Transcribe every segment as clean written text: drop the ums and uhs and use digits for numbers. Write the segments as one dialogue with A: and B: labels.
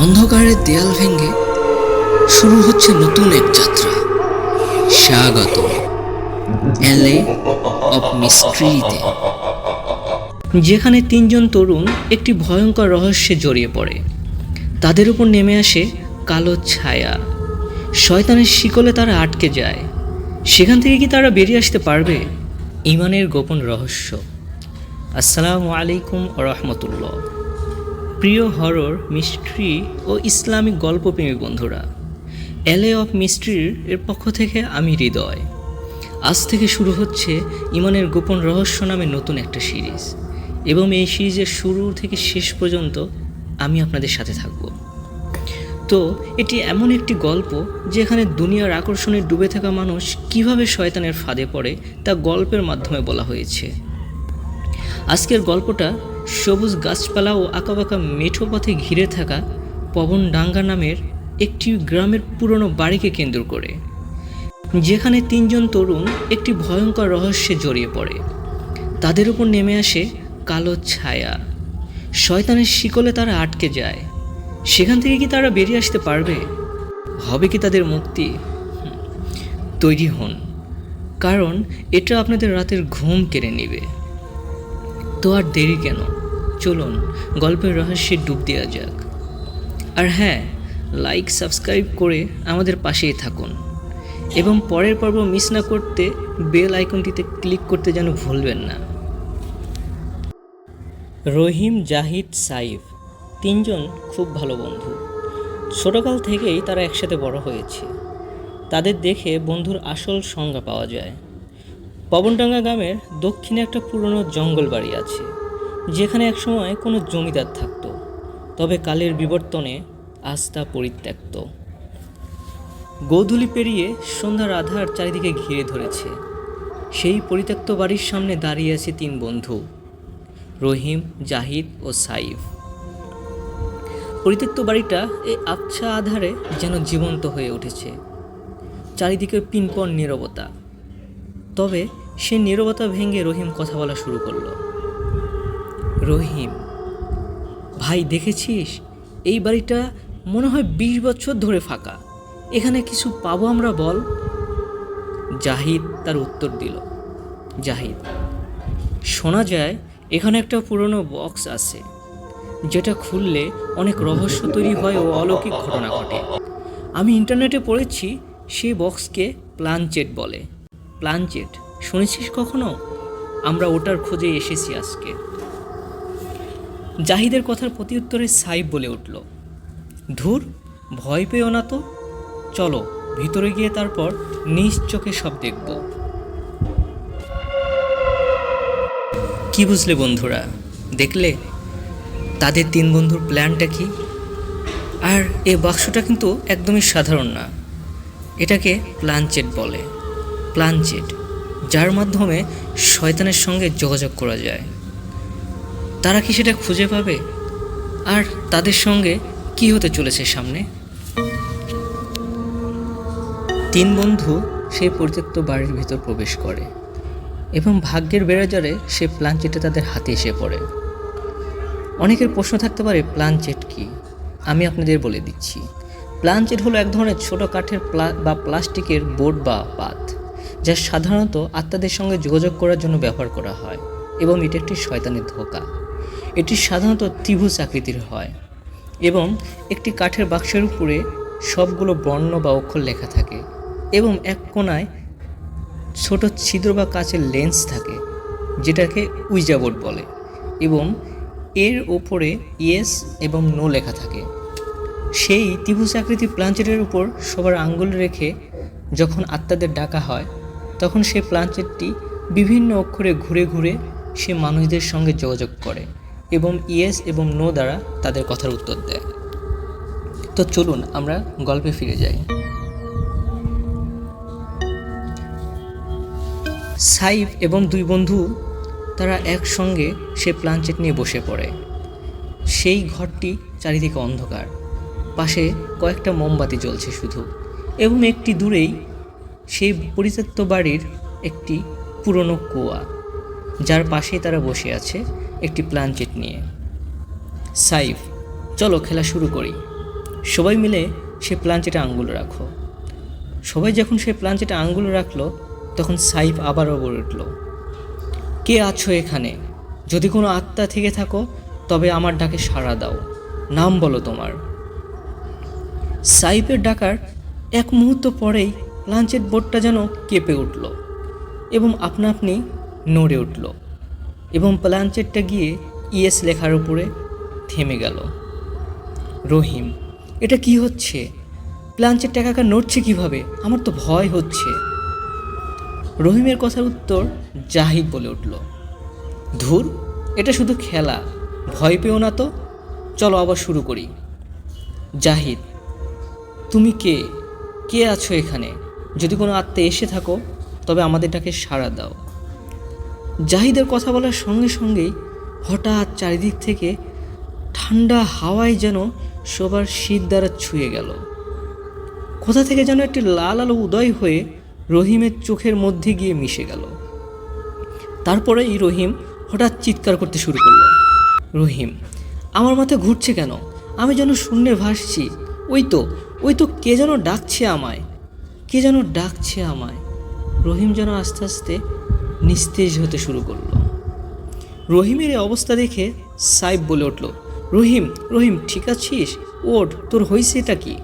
A: অন্ধকারের দেয়াল ভেঙে শুরু হচ্ছে নতুন এক যাত্রা। স্বাগত এলএ অফ মিস্ট্রিতে, যেখানে তিনজন তরুণ একটি ভয়ঙ্কর রহস্যে জড়িয়ে পড়ে। তাদের উপর নেমে আসে কালো ছায়া। শয়তানের শিকলে তারা আটকে যায়। সেখান থেকে কি তারা বেরিয়ে আসতে পারবে? ঈমানের গোপন রহস্য। আসসালামু আলাইকুম ওয়া রাহমাতুল্লাহ। প্রিয় হরর, মিস্ট্রি ও ইসলামিক গল্পপ্রেমী বন্ধুরা, এলএ অফ মিস্ট্রির পক্ষ থেকে আমি হৃদয়। আজ থেকে শুরু হচ্ছে ঈমানের গোপন রহস্য নামে নতুন একটা সিরিজ, এবং এই সিরিজের শুরু থেকে শেষ পর্যন্ত আমি আপনাদের সাথে থাকব। তো এটি এমন একটি গল্প যেখানে দুনিয়ার আকর্ষণে ডুবে থাকা মানুষ কিভাবে শয়তানের ফাঁদে পড়ে তা গল্পের মাধ্যমে বলা হয়েছে। আজকের গল্পটা সবুজ গাছপালা ও আঁকাবাঁকা মেঠো পথে ঘিরে থাকা পবনডাঙ্গা নামের একটি গ্রামের পুরনো বাড়িকে কেন্দ্র করে, যেখানে তিনজন তরুণ একটি ভয়ঙ্কর রহস্যে জড়িয়ে পড়ে। তাদের উপর নেমে আসে কালো ছায়া। শয়তানের শিকলে তারা আটকে যায়। সেখান থেকে কি তারা বেরিয়ে আসতে পারবে? হবে কি তাদের মুক্তি? তৈরি হন, কারণ এটা আপনাদের রাতের ঘুম কেড়ে নেবে। তো আর দেরি কেন, চলুন গল্পের রহস্যে ডুব দেওয়া যাক। আর হ্যাঁ, লাইক সাবস্ক্রাইব করে আমাদের পাশেই থাকুন, এবং পরের পর্ব মিস না করতে বেল আইকনটিতে ক্লিক করতে যেন ভুলবেন না। রহিম, জাহিদ, সাইফ তিনজন খুব ভালো বন্ধু। ছোটকাল থেকেই তারা একসাথে বড় হয়েছে। তাদের দেখে বন্ধুর আসল সংজ্ঞা পাওয়া যায়। পবনডাঙ্গা গ্রামের দক্ষিণে একটা পুরনো জঙ্গল বাড়ি আছে, যেখানে একসময় কোনো জমিদার থাকত, তবে কালের বিবর্তনে আজ তা পরিত্যক্ত। গোধূলি পেরিয়ে সন্ধ্যার আধার চারিদিকে ঘিরে ধরেছে। সেই পরিত্যক্ত বাড়ির সামনে দাঁড়িয়ে আছে তিন বন্ধু, রহিম, জাহিদ ও সাইফ। পরিত্যক্ত বাড়িটা এই আবছা আধারে যেন জীবন্ত হয়ে উঠেছে। চারিদিকে পিনপন নীরবতা। তবে সে নীরবতা ভেঙে রহিম কথা বলা শুরু করলো। রহিম, ভাই দেখেছিস, এই বাড়িটা মনে হয় 20 বছর ধরে ফাঁকা। এখানে কিছু পাবো আমরা, বল? জাহিদ তার উত্তর দিল। জাহিদ, শোনা যায় এখানে একটা পুরনো বক্স আছে, যেটা খুললে অনেক রহস্য তৈরি হয় ও অলৌকিক ঘটনা ঘটে। আমি ইন্টারনেটে পড়েছি সেই বক্সকে প্লানচেট বলে। প্লানচেট শুনেছিস কখনো? আমরা ওটার খোঁজে এসেছি আজকে। জাহিদের কথার প্রতিউত্তরে সাইফ বলে উঠল, ধুর, ভয় পেও না তো, চলো ভিতরে গিয়ে তারপর নিজ চোখে সব দেখব। কি বুঝলে বন্ধুরা? দেখলে তাদের তিন বন্ধুর প্ল্যানটা কি? আর এই বাক্সটা কিন্তু একদমই সাধারণ না। এটাকে প্লানচেট বলে। প্লানচেট, যার মাধ্যমে শয়তানের সঙ্গে যোগাযোগ করা যায়। তারা কি সেটা খুঁজে পাবে? আর তাদের সঙ্গে কি হতে চলেছে সামনে? তিন বন্ধু সেই পরিত্যক্ত বাড়ির ভিতর প্রবেশ করে, এবং ভাগ্যের বেড়াজারে সে প্লানচেটে তাদের হাতে এসে পড়ে। অনেকের প্রশ্ন থাকতে পারে, প্লানচেট কি? আমি আপনাদের বলে দিচ্ছি। প্লানচেট হলো এক ধরনের ছোট কাঠের বা প্লাস্টিকের বোর্ড বা পাত, যা সাধারণত আত্মাদের সঙ্গে যোগাযোগ করার জন্য ব্যবহার করা হয়, এবং এটি একটি শয়তানের ধোঁকা। এটি সাধারণত ত্রিভুজ আকৃতির হয়, এবং একটি কাঠের বাক্সের উপরে সবগুলো বর্ণ বা অক্ষর লেখা থাকে, এবং এক কোণায় ছোট ছিদ্র বা কাচের লেন্স থাকে, যেটাকে উইজা বোর্ড বলে, এবং এর ওপরে ইয়েস এবং নো লেখা থাকে। সেই ত্রিভুজ আকৃতির প্লানচেটের উপর সবার আঙ্গুল রেখে যখন আত্মাদের ডাকা হয়, তখন সেই প্লানচেটটি বিভিন্ন অক্ষরে ঘুরে ঘুরে সে মানুষদের সঙ্গে যোগাযোগ করে, এবং ইয়েস এবং নো দ্বারা তাদের কথার উত্তর দেয়। তো চলুন আমরা গল্পে ফিরে যাই। সাইফ এবং দুই বন্ধু তারা একসঙ্গে সে প্লানচেট নিয়ে বসে পড়ে। সেই ঘরটি চারিদিকে অন্ধকার, পাশে কয়েকটা মোমবাতি জ্বলছে শুধু, এবং একটি দূরেই সেই পরিত্যক্ত বাড়ির একটি পুরনো কুয়া, যার পাশেই তারা বসে আছে একটি প্লানচেট নিয়ে। সাইফ, চলো খেলা শুরু করি। সবাই মিলে সে প্লাঞ্চেটে আঙ্গুল রাখো। সবাই যখন সে প্লাঞ্চেটে আঙ্গুল রাখলো তখন সাইফ আবারও বলে উঠল, কে আছো এখানে? যদি কোনো আত্মা থেকে থাকো তবে আমার ডাকে সাড়া দাও, নাম বলো তোমার। সাইফের ডাকার এক মুহূর্ত পরেই প্লাঞ্চেট বোর্ডটা যেন কেঁপে উঠল এবং আপনা আপনি নড়ে উঠল এবং প্লাঞ্চেটটা গিয়ে ইয়েস লেখার উপরে থেমে গেল। রহিম, এটা কি হচ্ছে? প্লাঞ্চেট টাকা নড়ছে কিভাবে? আমার তো ভয় হচ্ছে। রহিমের কথার উত্তর জাহিদ বলে উঠল, ধুর, এটা শুধু খেলা, ভয় পেও না তো, চলো আবার শুরু করি। জাহিদ, তুমি কে আছো এখানে? যদি কোনো আত্মা এসে থাকো তবে আমাদেরটাকে সাড়া দাও। জাহিদের কথা বলার সঙ্গে সঙ্গেই হঠাৎ চারিদিক থেকে ঠান্ডা হাওয়ায় যেন সবার শীত দ্বারা ছুঁয়ে গেল। কোথা থেকে যেন একটি লাল আলো উদয় হয়ে রহিমের চোখের মধ্যে গিয়ে মিশে গেল। তারপরেই রহিম হঠাৎ চিৎকার করতে শুরু করলো, রহিম, আমার মাথা ঘুরছে কেন? আমি যেন শূন্যে ভাসছি। ওই তো কে যেন ডাকছে আমায়। রহিম যেন আস্তে আস্তে নিস্তেজ হতে শুরু করলো। রহিমের এই অবস্থা দেখে সাইফ বলে উঠল, রহিম ঠিক আছিস? ওঠ, তোর হয়েছে এটা কি?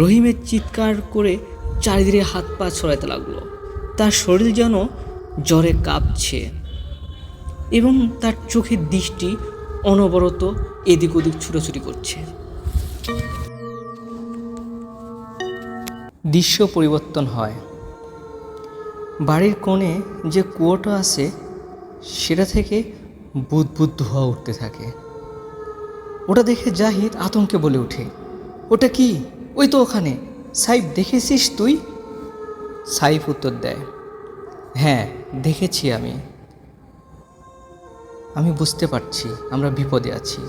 A: রহিমের চিৎকার করে চারিদিকে হাত পা ছড়াতে লাগলো। তার শরীর যেন জ্বরে কাঁপছে এবং তার চোখের দৃষ্টি অনবরত এদিক ওদিক ছুটোছুটি করছে। দৃশ্য পরিবর্তন হয়। বাড়ির কোণে যে কুয়োটা আছে সেটা থেকে বুদবুদ ধোঁয়া উঠতে থাকে। ওটা দেখে জাহিদ আতঙ্কে বলে ওঠে, ওটা কি? ওই তো ওখানে। সাইফ, দেখেছিস তুই? সাইফ উত্তর দেয়, হ্যাঁ দেখেছি আমি বুঝতে পারছি আমরা বিপদে আছি,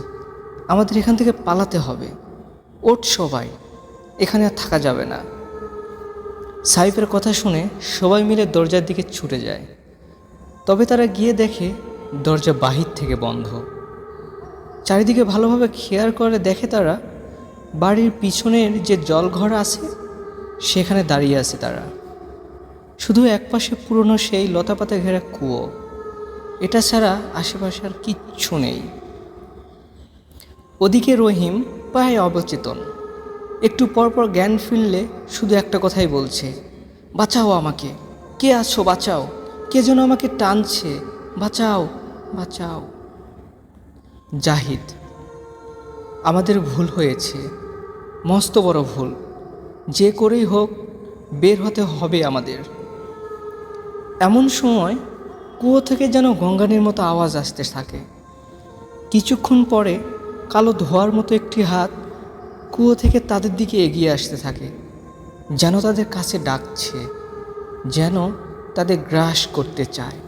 A: আমাদের এখান থেকে পালাতে হবে। ওঠ সবাই, এখানে আর থাকা যাবে না। সাইফের কথা শুনে সবাই মিলে দরজার দিকে ছুটে যায়। তবে তারা গিয়ে দেখে দরজা বাহির থেকে বন্ধ। চারিদিকে ভালোভাবে খেয়াল করে দেখে তারা বাড়ির পিছনের যে জলঘর আছে সেখানে দাঁড়িয়ে আছে তারা। শুধু একপাশে পুরনো সেই লতাপাতা ঘেরা কুয়ো, এটা ছাড়া আশেপাশে আর কিচ্ছু নেই। ওদিকে রহিম প্রায় অবচেতন। একটু পরপর জ্ঞান ফিরলে শুধু একটা কথাই বলছে, বাঁচাও আমাকে, কে আছো বাঁচাও, কে যেন আমাকে টানছে, বাঁচাও। জাহিদ, আমাদের ভুল হয়েছে, মস্ত বড় ভুল, যে করেই হোক বের হতে হবে আমাদের। এমন সময় কুয়ো থেকে যেন গঙ্গানির মতো আওয়াজ আসতে থাকে। কিছুক্ষণ পরে কালো ধোঁয়ার মতো একটি হাত কুয়ো থেকে তাদের দিকে এগিয়ে আসতে থাকে, যেন তাদের কাছে ডাকছে, যেন তাদের গ্রাস করতে চায়।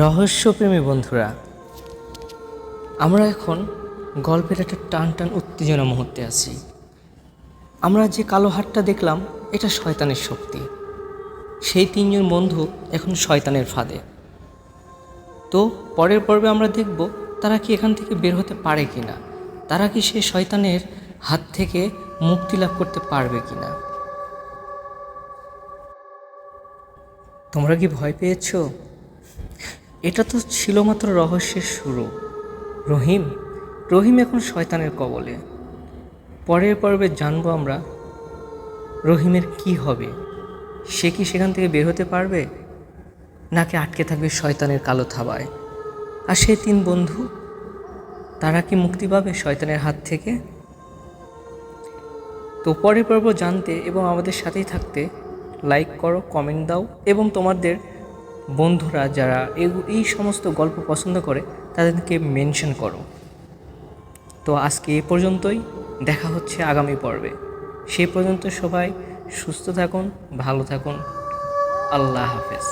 A: রহস্যপ্রেমী বন্ধুরা, আমরা এখন গল্পের একটা টান উত্তেজনা মুহূর্তে আছি। আমরা যে কালো হাতটা দেখলাম এটা শয়তানের শক্তি। সেই তিনজন বন্ধু এখন শয়তানের ফাঁদে। তো পরের পর্বে আমরা দেখব তারা কি এখান থেকে বের হতে পারে কিনা, তারা কি সে শয়তানের হাত থেকে মুক্তি লাভ করতে পারবে কিনা। তোমরা কি ভয় পেয়েছো? এটা তো ছিল মাত্র রহস্যের শুরু। রহিম এখন শয়তানের কবলে। পরের পর্বে জানবো আমরা রহিমের কি হবে। সে কি সেখান থেকে বের হতে পারবে, নাকি আটকে থাকবে শয়তানের কালো থাবায়? আর সেই তিন বন্ধু, তারা কি মুক্তি পাবে শয়তানের হাত থেকে? তো পরের পর্ব জানতে এবং আমাদের সাথেই থাকতে লাইক করো, কমেন্ট দাও এবং তোমাদের বন্ধুরা যারা এই সমস্ত গল্প পছন্দ করে তাদেরকে মেনশন করো। তো আজকে এ পর্যন্তই, দেখা হচ্ছে আগামী পর্বে। সেই পর্যন্ত সবাই সুস্থ থাকুন, ভালো থাকুন। আল্লাহ হাফেজ।